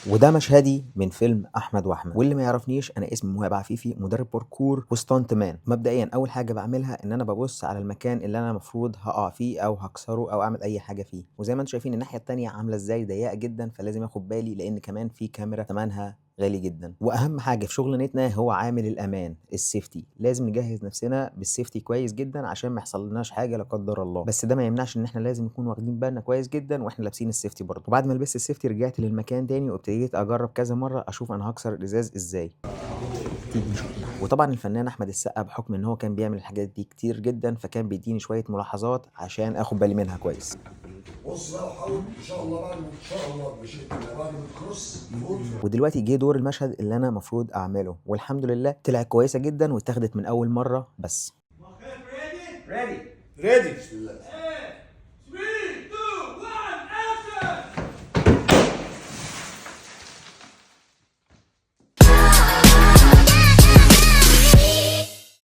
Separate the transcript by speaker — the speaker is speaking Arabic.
Speaker 1: وده مشهدي من فيلم احمد واحمد. واللي ما يعرفنيش، انا اسمي مهاب عفيفي، مدرب باركور وستانت مان. مبدئيا اول حاجه بعملها ان انا ببص على المكان اللي انا المفروض هقع فيه او هكسره او اعمل اي حاجه فيه. وزي ما انتم شايفين الناحيه التانيه عامله ازاي ضيقه جدا، فلازم اخد بالي لان كمان في كاميرا ثمنها غالي جدا. واهم حاجه في شغلانتنا هو عامل الامان، السيفتي. لازم نجهز نفسنا بالسيفتي كويس جدا عشان ما يحصلناش حاجه لا قدر الله. بس ده ما يمنعش ان احنا لازم نكون واخدين بالنا كويس جدا واحنا لابسين السيفتي برضه. وبعد ما لبست السيفتي رجعت للمكان تاني وابتديت اجرب كذا مره اشوف انا هكسر الازاز ازاي. تيجي نشوف. وطبعا الفنان احمد السقا بحكم ان هو كان بيعمل الحاجات دي كتير جدا، فكان بيديني شويه ملاحظات عشان اخد بالي منها كويس.
Speaker 2: بص بقى وحاول ان شاء الله بعد ما ان شاء الله مش بعد ما تكروس يقول.
Speaker 1: ودلوقتي جه دور المشهد اللي انا المفروض اعمله، والحمد لله طلعت كويسه جدا واتاخدت من اول مره بس.
Speaker 2: ريدي بسم الله.